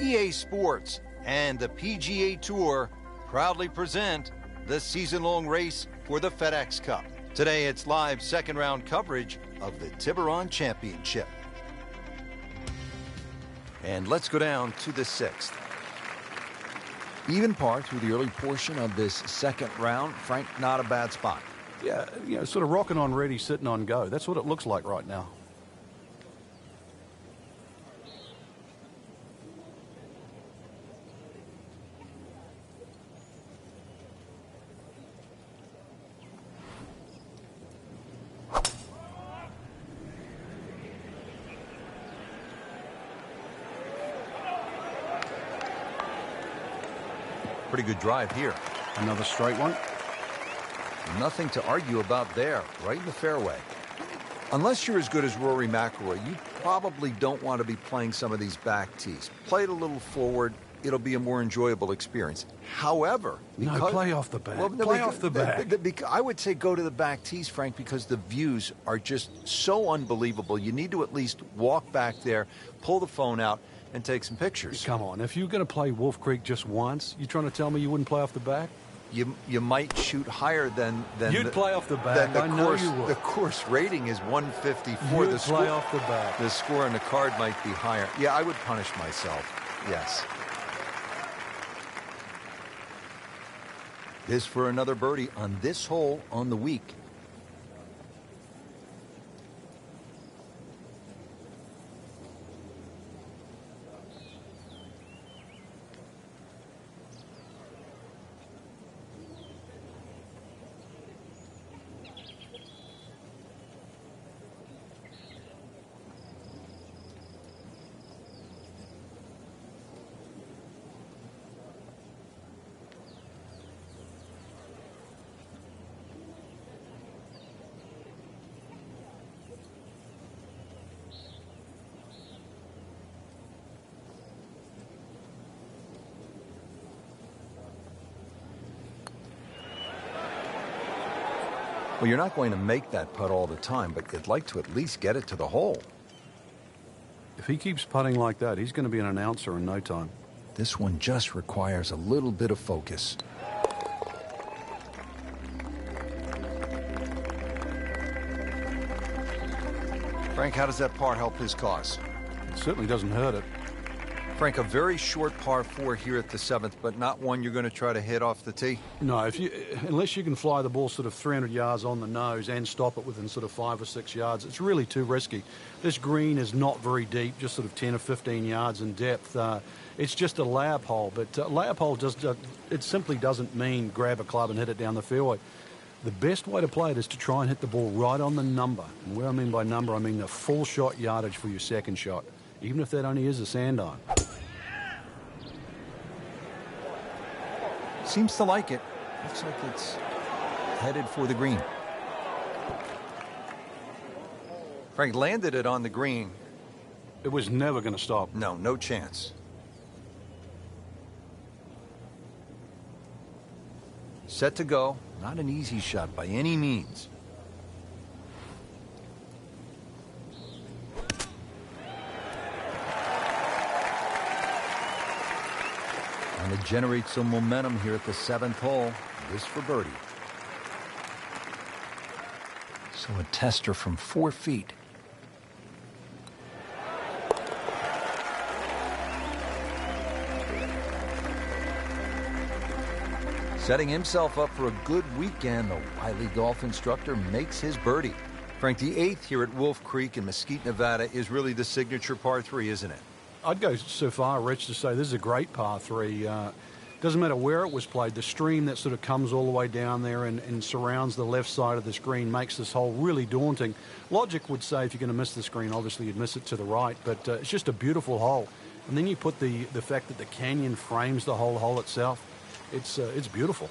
EA Sports and the PGA Tour proudly present the season-long race for the FedEx Cup. Today, it's live second-round coverage of the Tiburon Championship. And let's go down to the 6th. Even par through the early portion of this second round. Frank, not a bad spot. Yeah, sort of rocking on ready, sitting on go. That's what it looks like right now. Pretty good drive here. Another straight one. Nothing to argue about there, right in the fairway. Unless you're as good as Rory McIlroy, you probably don't want to be playing some of these back tees. Play it a little forward. It'll be a more enjoyable experience. However, play off the back. Play off the back. I would say go to the back tees, Frank, because the views are just so unbelievable. You need to at least walk back there, pull the phone out, and take some pictures. Come on, if you're going to play Wolf Creek just once, you trying to tell me you wouldn't play off the back? You might shoot higher than you'd play off the back. I know you would. The course rating is 154. You'd play off the back. The score on the card might be higher. Yeah, I would punish myself. Yes. This for another birdie on this hole on the week. Well, you're not going to make that putt all the time, but you'd like to at least get it to the hole. If he keeps putting like that, he's going to be an announcer in no time. This one just requires a little bit of focus. Frank, how does that par help his cause? It certainly doesn't hurt it. Frank, a very short par 4 here at the 7th, but not one you're going to try to hit off the tee? No, unless you can fly the ball sort of 300 yards on the nose and stop it within sort of 5 or 6 yards, it's really too risky. This green is not very deep, just sort of 10 or 15 yards in depth. It's just a layup hole, but layup hole it simply doesn't mean grab a club and hit it down the fairway. The best way to play it is to try and hit the ball right on the number. And where I mean by number, I mean the full shot yardage for your second shot, even if that only is a sand iron. Seems to like it. Looks like it's headed for the green. Frank landed it on the green. It was never going to stop. No, no chance. Set to go. Not an easy shot by any means. And to generate some momentum here at the 7th hole. This for birdie. So a tester from 4 feet. Setting himself up for a good weekend, the Wiley golf instructor makes his birdie. Frank, the 8th here at Wolf Creek in Mesquite, Nevada is really the signature par 3, isn't it? I'd go so far, Rich, to say this is a great par 3. Doesn't matter where it was played. The stream that sort of comes all the way down there and surrounds the left side of the screen makes this hole really daunting. Logic would say if you're going to miss the screen, obviously you'd miss it to the right, but it's just a beautiful hole. And then you put the fact that the canyon frames the whole hole itself. It's beautiful.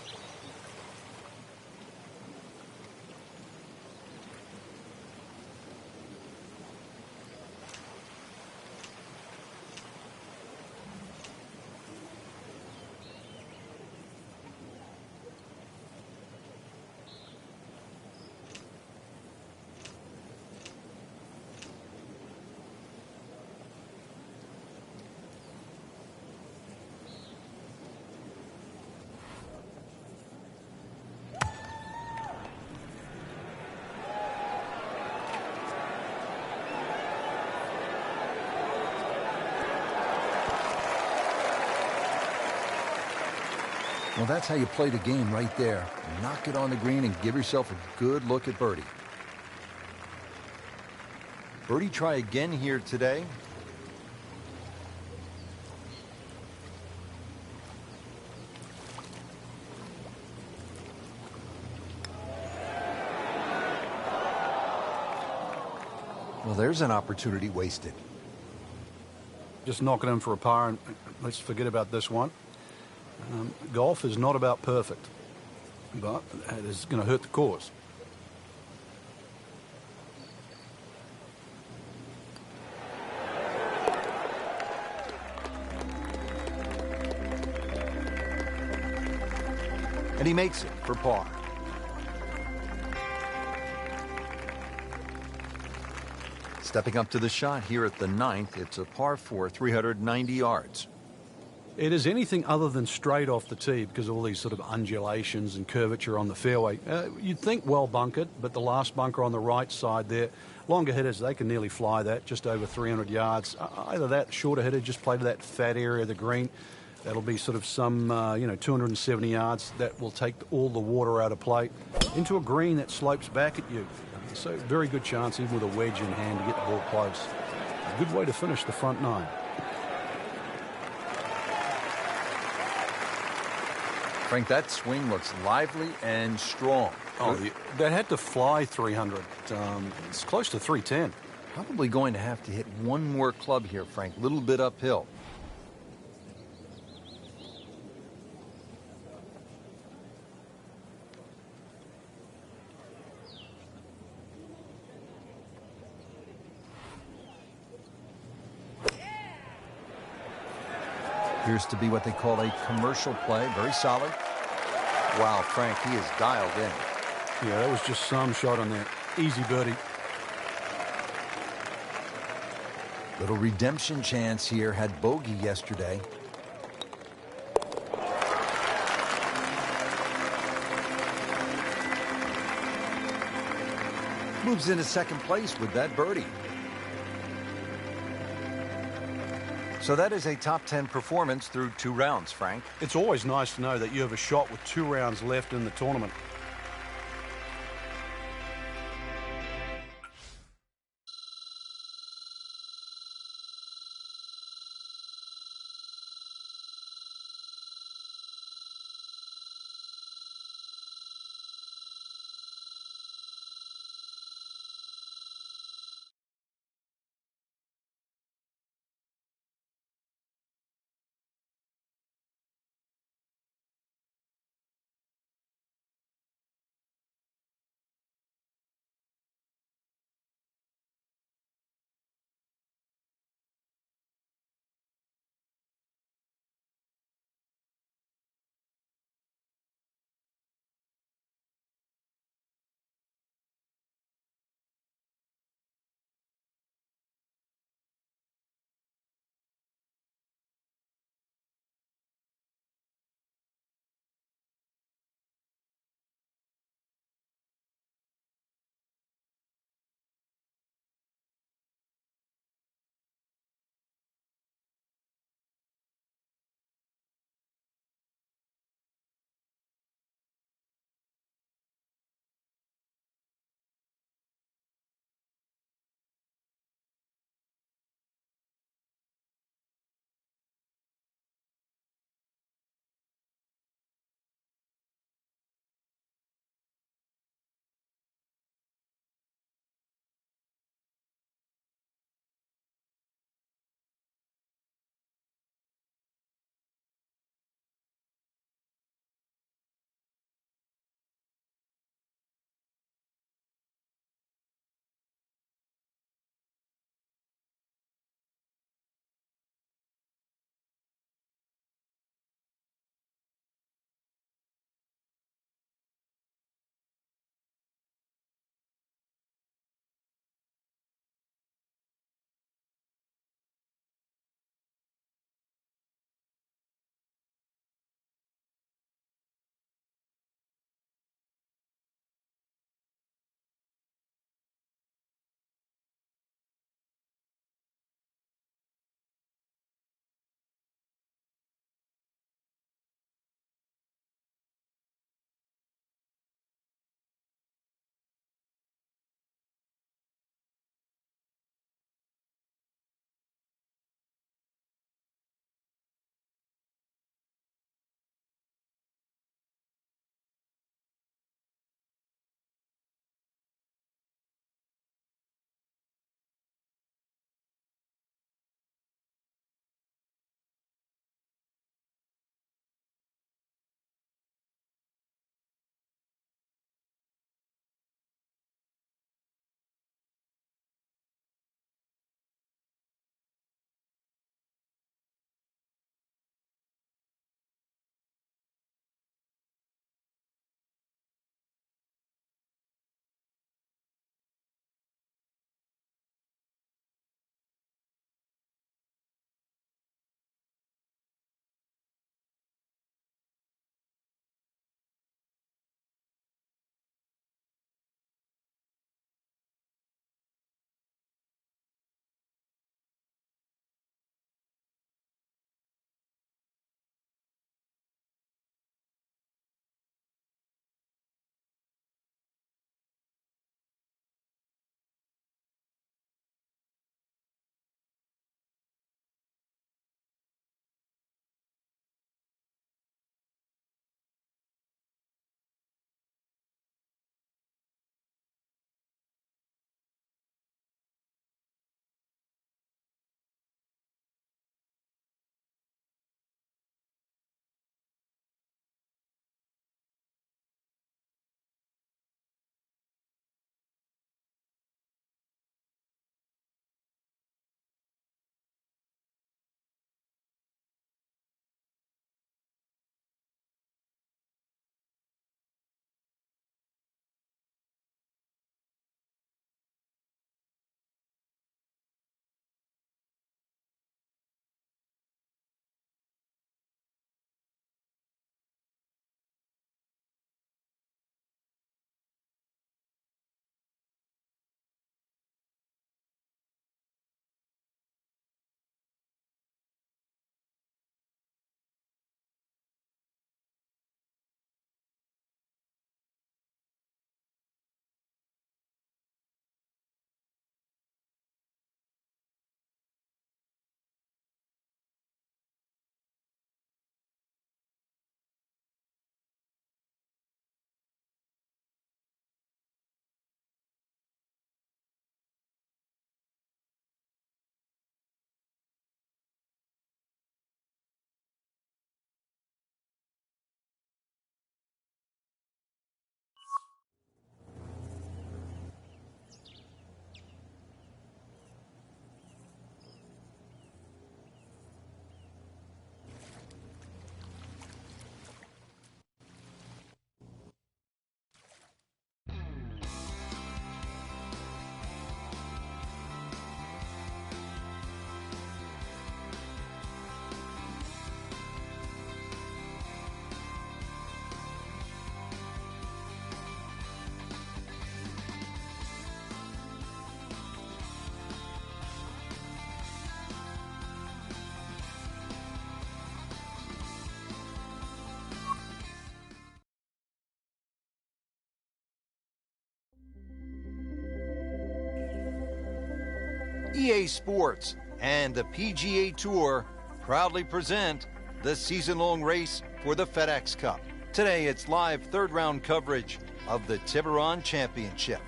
Well, that's how you play the game right there. Knock it on the green and give yourself a good look at birdie. Birdie try again here today. Well, there's an opportunity wasted. Just knock it in for a par, and let's forget about this one. Golf is not about perfect, but it is going to hurt the cause. And he makes it for par. Stepping up to the shot here at the 9th, it's a par 4, 390 yards. It is anything other than straight off the tee because of all these sort of undulations and curvature on the fairway. You'd think well bunkered, but the last bunker on the right side there, longer hitters, they can nearly fly that, just over 300 yards. Either that, shorter hitter, just play to that fat area of the green. That'll be sort of some, 270 yards. That will take all the water out of play into a green that slopes back at you. So very good chance, even with a wedge in hand, to get the ball close. A good way to finish the front 9. Frank, that swing looks lively and strong. Oh, that had to fly 300. It's close to 310. Probably going to have to hit one more club here, Frank. A little bit uphill. Appears to be what they call a commercial play. Very solid. Wow, Frank, he is dialed in. Yeah, that was just some shot on that. Easy birdie. Little redemption chance here. Had bogey yesterday. Moves into second place with that birdie. So that is a top 10 performance through 2 rounds, Frank. It's always nice to know that you have a shot with 2 rounds left in the tournament. EA Sports and the PGA Tour proudly present the season-long race for the FedEx Cup. Today, it's live third-round coverage of the Tiburon Championship.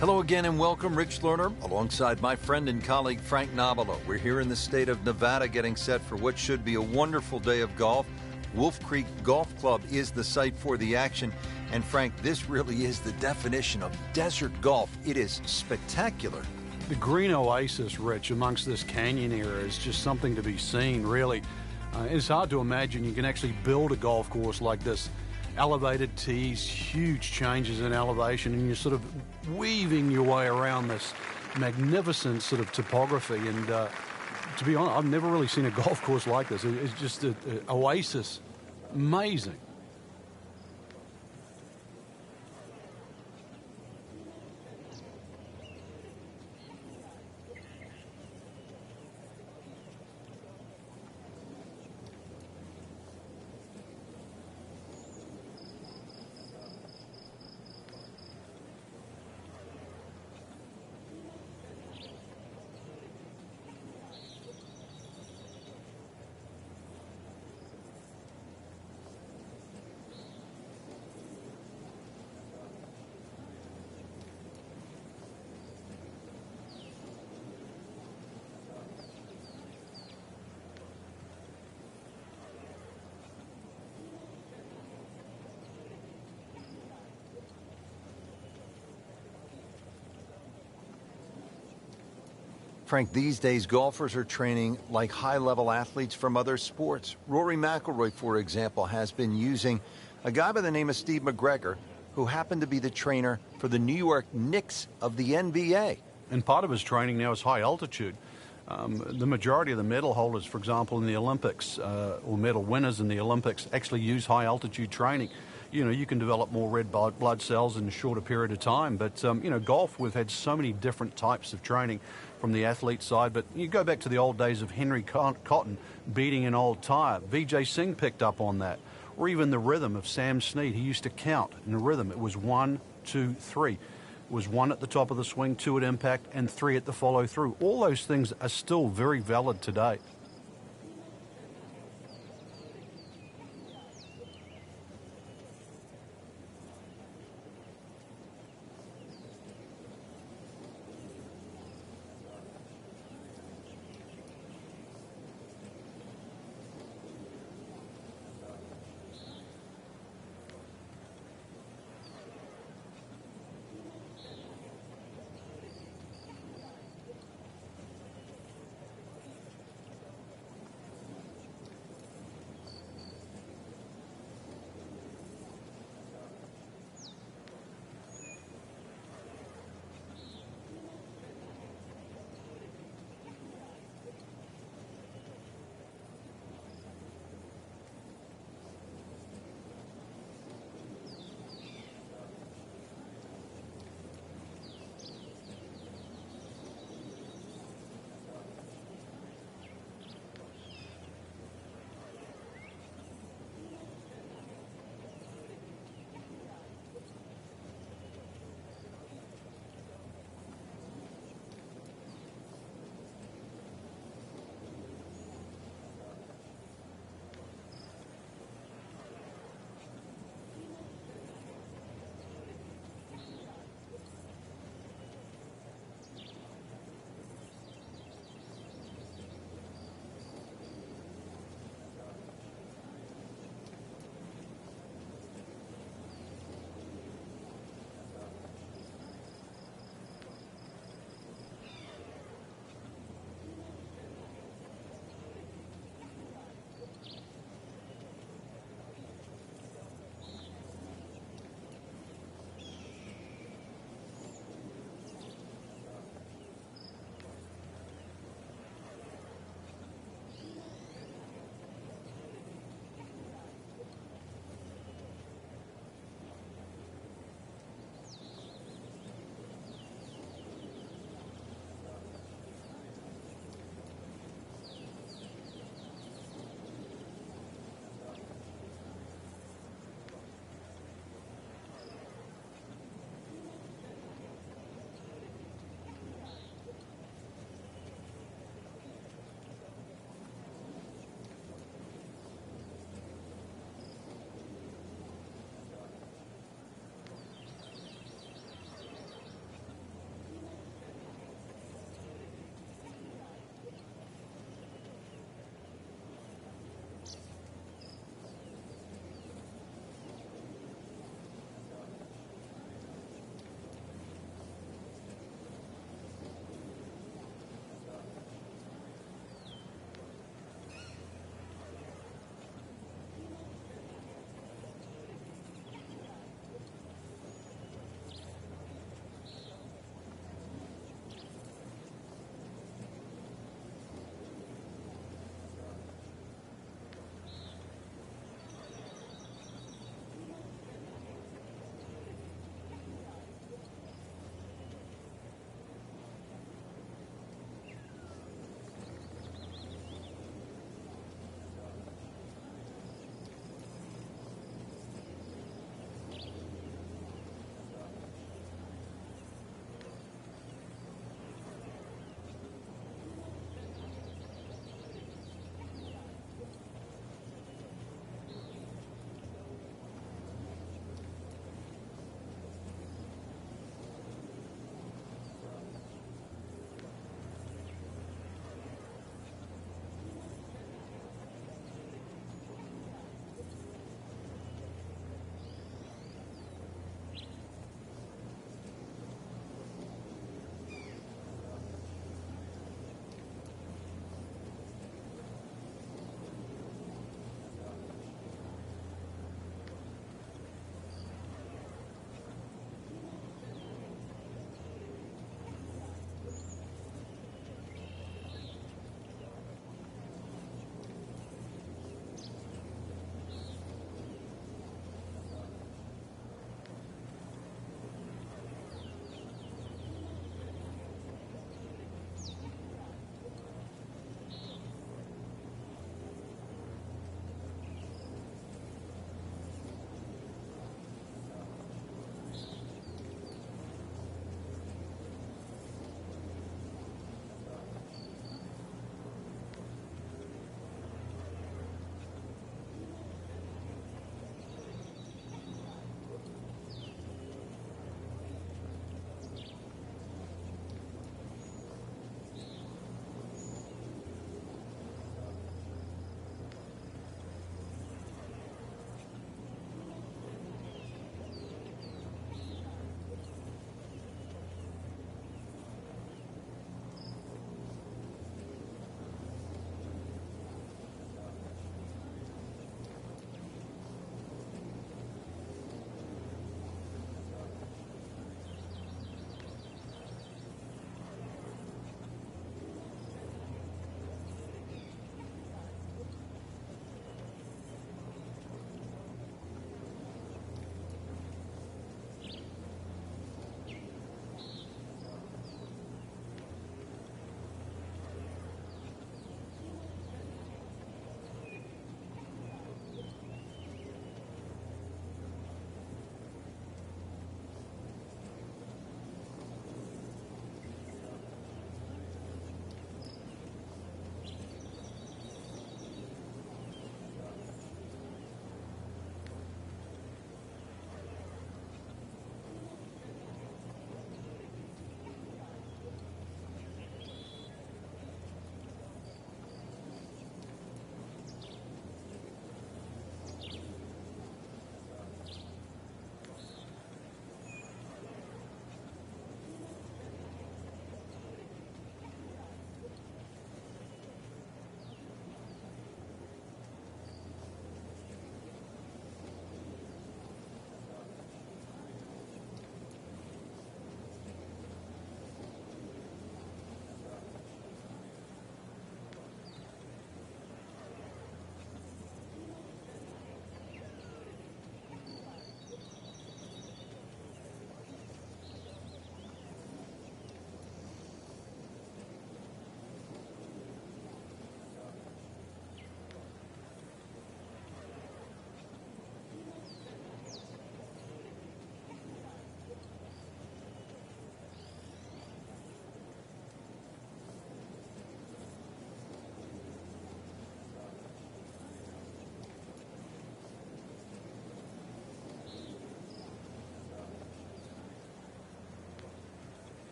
Hello again and welcome, Rich Lerner, alongside my friend and colleague Frank Nobilo. We're here in the state of Nevada getting set for what should be a wonderful day of golf. Wolf Creek Golf Club is the site for the action. And Frank, this really is the definition of desert golf. It is spectacular. The green oasis, Rich, amongst this canyon area is just something to be seen, really. It's hard to imagine you can actually build a golf course like this. Elevated tees, huge changes in elevation, and you're sort of weaving your way around this magnificent sort of topography. And to be honest, I've never really seen a golf course like this. It's just an oasis. Amazing. Frank, these days golfers are training like high-level athletes from other sports. Rory McIlroy, for example, has been using a guy by the name of Steve McGregor, who happened to be the trainer for the New York Knicks of the NBA. And part of his training now is high altitude. The majority of the medal holders, for example, in the Olympics, or medal winners in the Olympics, actually use high altitude training. You know, you can develop more red blood cells in a shorter period of time. But, you know, golf, we've had so many different types of training from the athlete side. But you go back to the old days of Henry Cotton beating an old tire. Vijay Singh picked up on that. Or even the rhythm of Sam Snead. He used to count in the rhythm. It was 1, 2, 3. It was 1 at the top of the swing, 2 at impact, and 3 at the follow-through. All those things are still very valid today.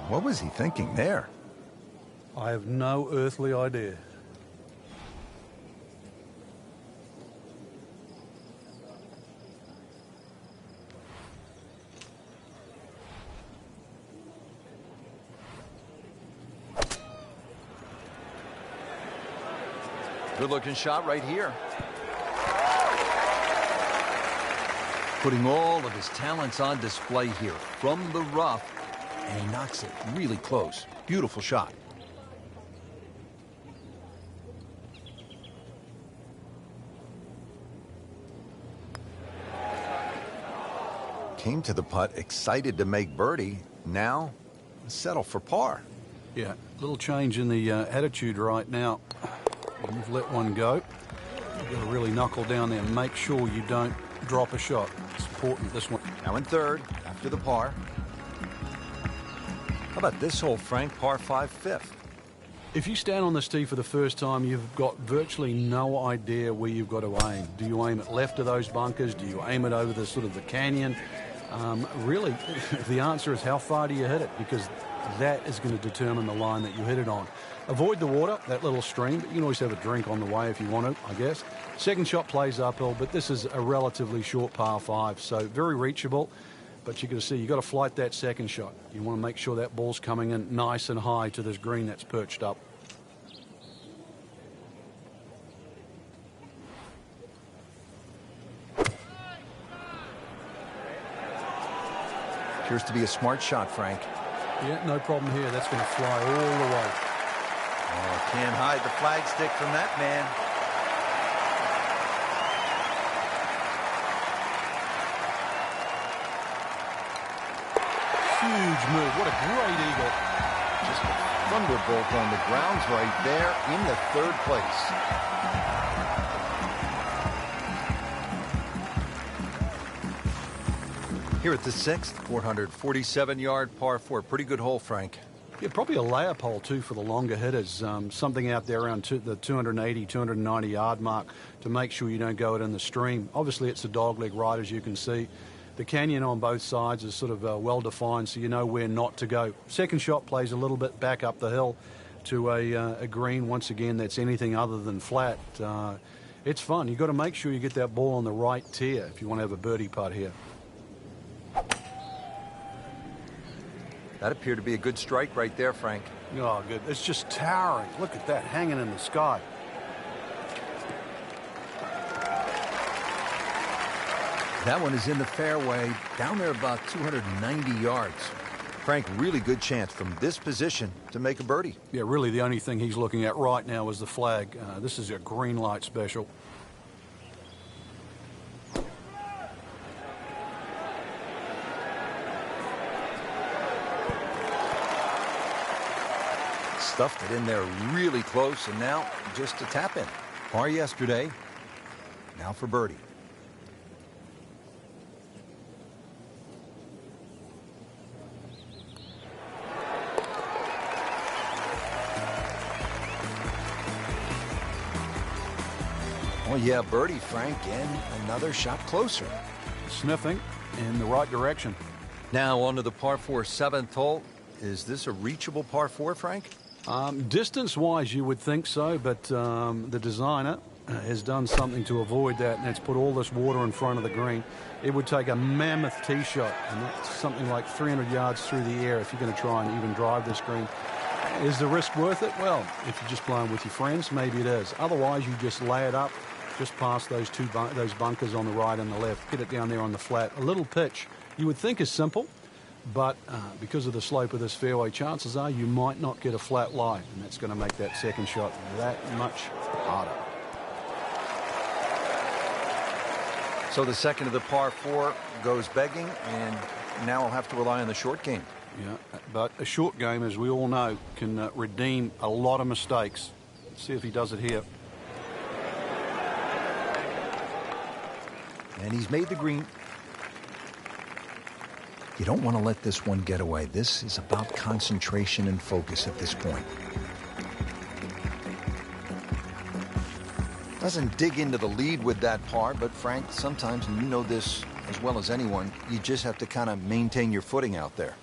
What was he thinking there? I have no earthly idea. Good-looking shot right here. Putting all of his talents on display here from the rough, and he knocks it really close. Beautiful shot. Came to the putt excited to make birdie. Now, settle for par. Yeah, little change in the attitude right now. You've let one go. You've got to really knuckle down there and make sure you don't drop a shot. It's important, this one. Now in third, after the par. How about this hole, Frank? Par 5, fifth. If you stand on this tee for the first time, you've got virtually no idea where you've got to aim. Do you aim it left of those bunkers? Do you aim it over the sort of the canyon? Really, the answer is how far do you hit it, because that is going to determine the line that you hit it on. Avoid the water, that little stream, but you can always have a drink on the way if you want to, I guess. Second shot plays uphill, but this is a relatively short par 5, so very reachable. But you've got to see, you've got to flight that second shot. You want to make sure that ball's coming in nice and high to this green that's perched up. Appears to be a smart shot, Frank. Yeah, no problem here. That's going to fly all the way. Oh, can't hide the flagstick from that man. Huge move. What a great eagle. Just a thunderbolt on the grounds right there in the third place. Here at the sixth, 447-yard par 4. Pretty good hole, Frank. Yeah, probably a layup hole, too, for the longer hitters. Something out there around the 280, 290-yard mark to make sure you don't go it in the stream. Obviously, it's a dogleg right, as you can see. The canyon on both sides is sort of well-defined, so you know where not to go. Second shot plays a little bit back up the hill to a green. Once again, that's anything other than flat. It's fun. You've got to make sure you get that ball on the right tier if you want to have a birdie putt here. That appeared to be a good strike right there, Frank. Oh, good. It's just towering. Look at that hanging in the sky. That one is in the fairway, down there about 290 yards. Frank, really good chance from this position to make a birdie. Yeah, really the only thing he's looking at right now is the flag. This is a green light special. Stuffed it in there really close, and now just a tap in. Par yesterday, now for birdie. Oh yeah, birdie, Frank, and another shot closer. Sniffing in the right direction. Now on to the par 4 7th hole. Is this a reachable par 4, Frank? Distance-wise, you would think so, but the designer has done something to avoid that, and it's put all this water in front of the green. It would take a mammoth tee shot, and that's something like 300 yards through the air if you're going to try and even drive this green. Is the risk worth it? Well, if you're just playing with your friends, maybe it is. Otherwise, you just lay it up just past those those bunkers on the right and the left. Get it down there on the flat. A little pitch you would think is simple, but because of the slope of this fairway, chances are you might not get a flat lie, and that's going to make that second shot that much harder. So the second of the par 4 goes begging, and now I'll have to rely on the short game. Yeah, but a short game, as we all know, can redeem a lot of mistakes. Let's see if he does it here. And he's made the green. You don't want to let this one get away. This is about concentration and focus at this point. Doesn't dig into the lead with that par, but Frank, sometimes, and you know this as well as anyone, you just have to kind of maintain your footing out there.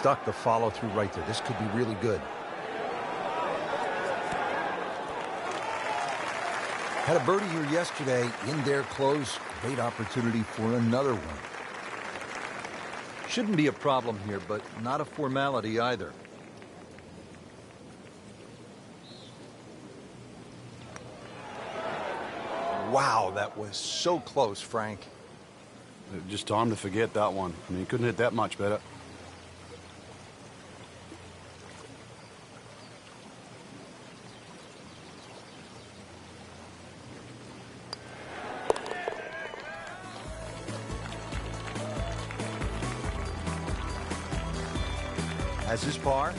stuck the follow-through right there. This could be really good. Had a birdie here yesterday in there close. Great opportunity for another one. Shouldn't be a problem here, but not a formality either. Wow, that was so close, Frank. Just time to forget that one. I mean, he couldn't hit that much better. Has his par.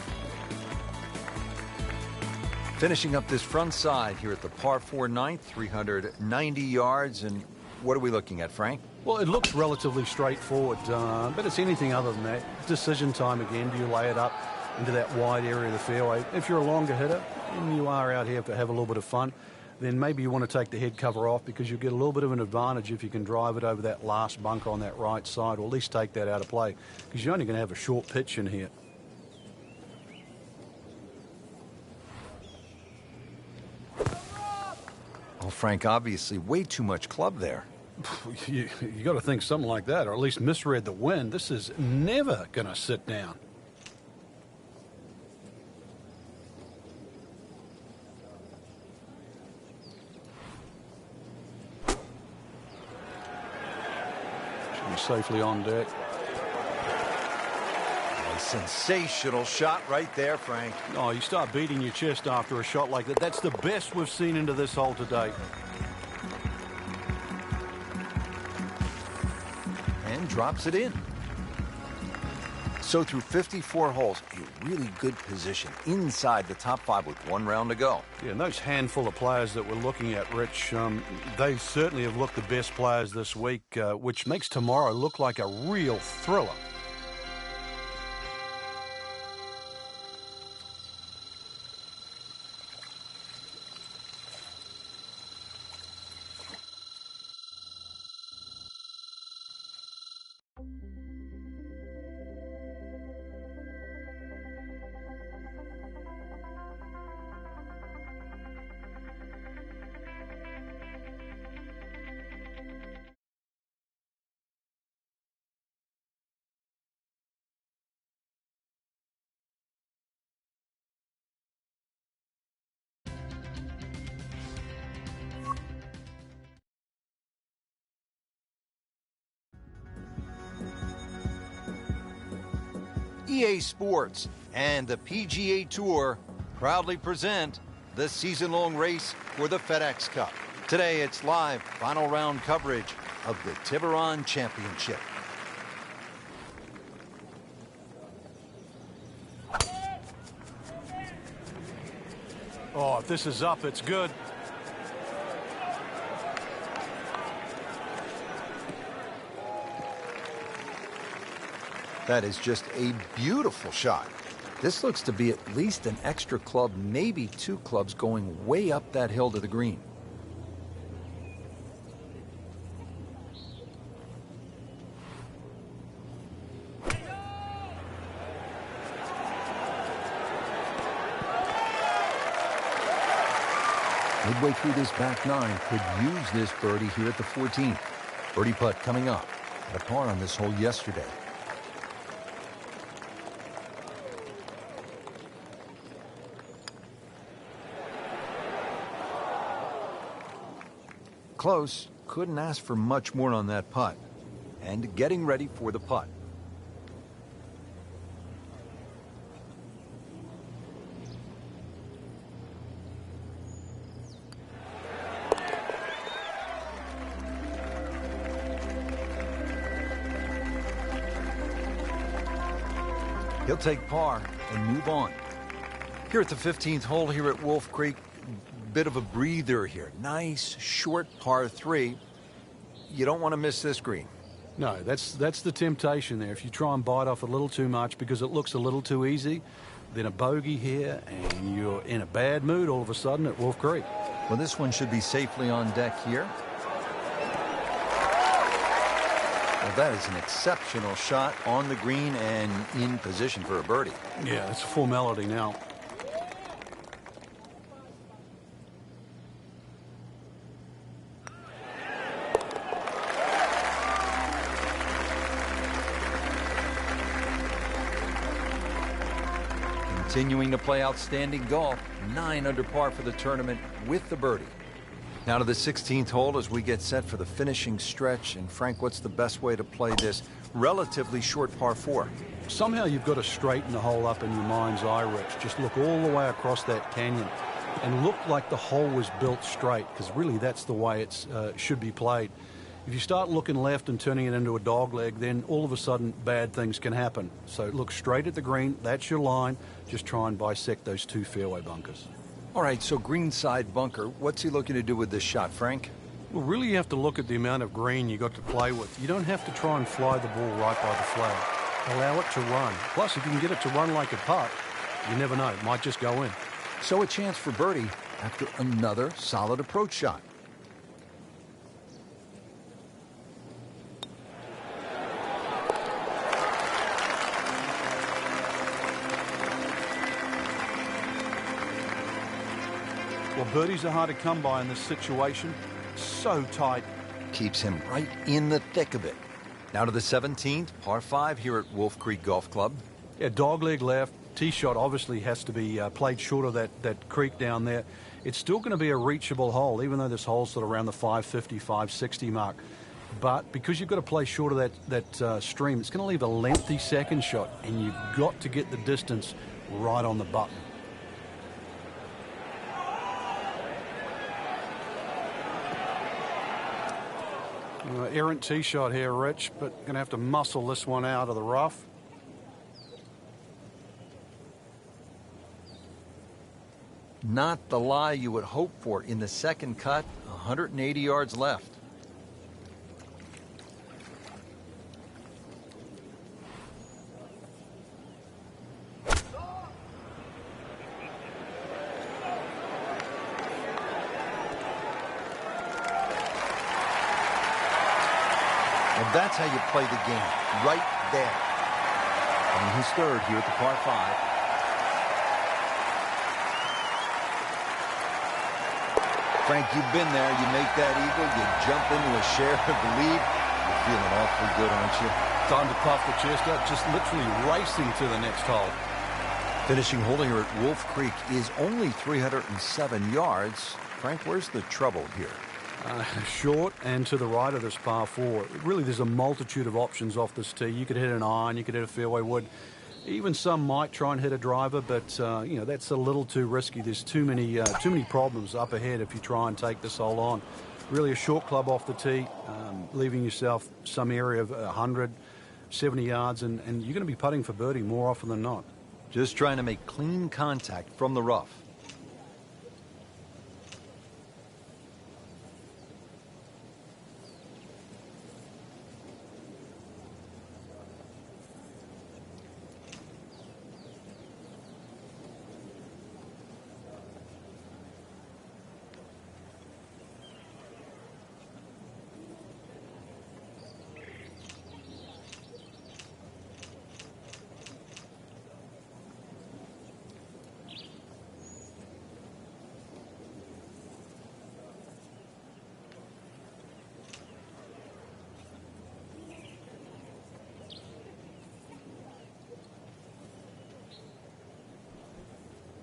Finishing up this front side here at the par 4 ninth, 390 yards. And what are we looking at, Frank? Well, it looks relatively straightforward, but it's anything other than that. Decision time again. Do you lay it up into that wide area of the fairway? If you're a longer hitter and you are out here to have a little bit of fun, then maybe you want to take the head cover off because you'll get a little bit of an advantage if you can drive it over that last bunker on that right side, or at least take that out of play because you're only going to have a short pitch in here. Oh, Frank, obviously way too much club there. You got to think something like that, or at least misread the wind. This is never going to sit down. Should be safely on deck. A sensational shot right there, Frank. Oh, you start beating your chest after a shot like that. That's the best we've seen into this hole today. And drops it in. So through 54 holes, a really good position inside the top 5 with 1 round to go. Yeah, and those handful of players that we're looking at, Rich, they certainly have looked the best players this week, which makes tomorrow look like a real thriller. EA Sports and the PGA Tour proudly present the season-long race for the FedEx Cup. Today, it's live final round coverage of the Tiburon Championship. Oh, if this is up, it's good. That is just a beautiful shot. This looks to be at least an extra club, maybe 2 clubs going way up that hill to the green. Midway through this back 9, could use this birdie here at the 14th. Birdie putt coming up. Had a par on this hole yesterday. Close. Couldn't ask for much more on that putt. And getting ready for the putt. He'll take par and move on. Here at the 15th hole here at Wolf Creek, bit of a breather here. Nice, short par 3. You don't want to miss this green. No, that's the temptation there. If you try and bite off a little too much because it looks a little too easy, then a bogey here and you're in a bad mood all of a sudden at Wolf Creek. Well, this one should be safely on deck here. Well, that is an exceptional shot on the green and in position for a birdie. Yeah, it's a formality now. Continuing to play outstanding golf, 9 under par for the tournament with the birdie. Now to the 16th hole as we get set for the finishing stretch. And Frank, what's the best way to play this relatively short par 4? Somehow you've got to straighten the hole up in your mind's eye, Rich. Just look all the way across that canyon and look like the hole was built straight, because really that's the way it should be played. If you start looking left and turning it into a dog leg, then all of a sudden bad things can happen. So look straight at the green. That's your line. Just try and bisect those 2 fairway bunkers. All right, so greenside bunker. What's he looking to do with this shot, Frank? Well, really you have to look at the amount of green you got to play with. You don't have to try and fly the ball right by the flag. Allow it to run. Plus, if you can get it to run like a putt, you never know. It might just go in. So a chance for birdie after another solid approach shot. Well, birdies are hard to come by in this situation. So tight. Keeps him right in the thick of it. Now to the 17th, par 5 here at Wolf Creek Golf Club. Yeah, dogleg left. Tee shot obviously has to be played short of that creek down there. It's still going to be a reachable hole, even though this hole's sort of around the 550, 560 mark. But because you've got to play short of that stream, it's going to leave a lengthy second shot, and you've got to get the distance right on the button. Errant tee shot here, Rich, but going to have to muscle this one out of the rough. Not the lie you would hope for in the second cut. 180 yards left. That's how you play the game, right there. And his third here at the par 5. Frank, you've been there. You make that eagle, you jump into a share of the lead. You're feeling awfully good, aren't you? Time to puff the chest out, just literally racing to the next hole. Finishing hole here at Wolf Creek is only 307 yards. Frank, where's the trouble here? Short and to the right of this par 4. Really, there's a multitude of options off this tee. You could hit an iron, you could hit a fairway wood. Even some might try and hit a driver, but you know, that's a little too risky. There's too many problems up ahead if you try and take this hole on. Really, a short club off the tee, leaving yourself some area of 170 yards, and you're going to be putting for birdie more often than not. Just trying to make clean contact from the rough.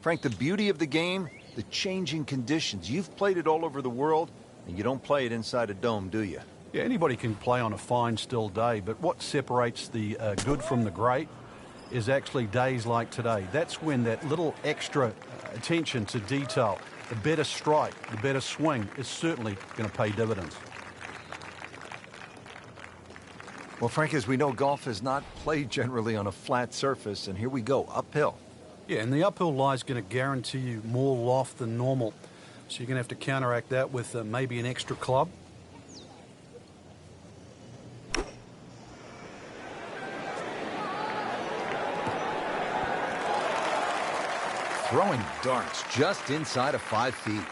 Frank, the beauty of the game, the changing conditions. You've played it all over the world, and you don't play it inside a dome, do you? Yeah, anybody can play on a fine, still day, but what separates the good from the great is actually days like today. That's when that little extra attention to detail, the better strike, the better swing, is certainly going to pay dividends. Well, Frank, as we know, golf is not played generally on a flat surface, and here we go, uphill. Yeah, and the uphill lie is going to guarantee you more loft than normal. So you're going to have to counteract that with maybe an extra club. Throwing darts just inside of 5 feet.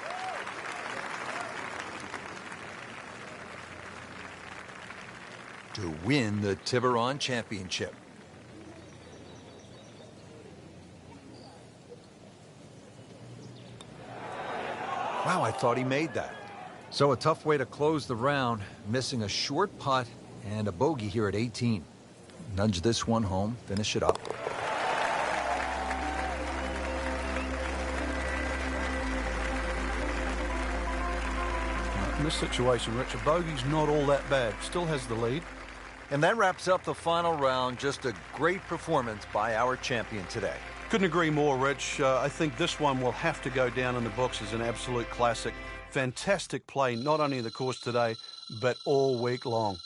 to win the Tiburon Championship. Wow, I thought he made that. So a tough way to close the round, missing a short putt and a bogey here at 18. Nudge this one home, finish it up. In this situation, Rich, a bogey's not all that bad. Still has the lead. And that wraps up the final round. Just a great performance by our champion today. Couldn't agree more, Rich. I think this one will have to go down in the books as an absolute classic. Fantastic play, not only in the course today, but all week long.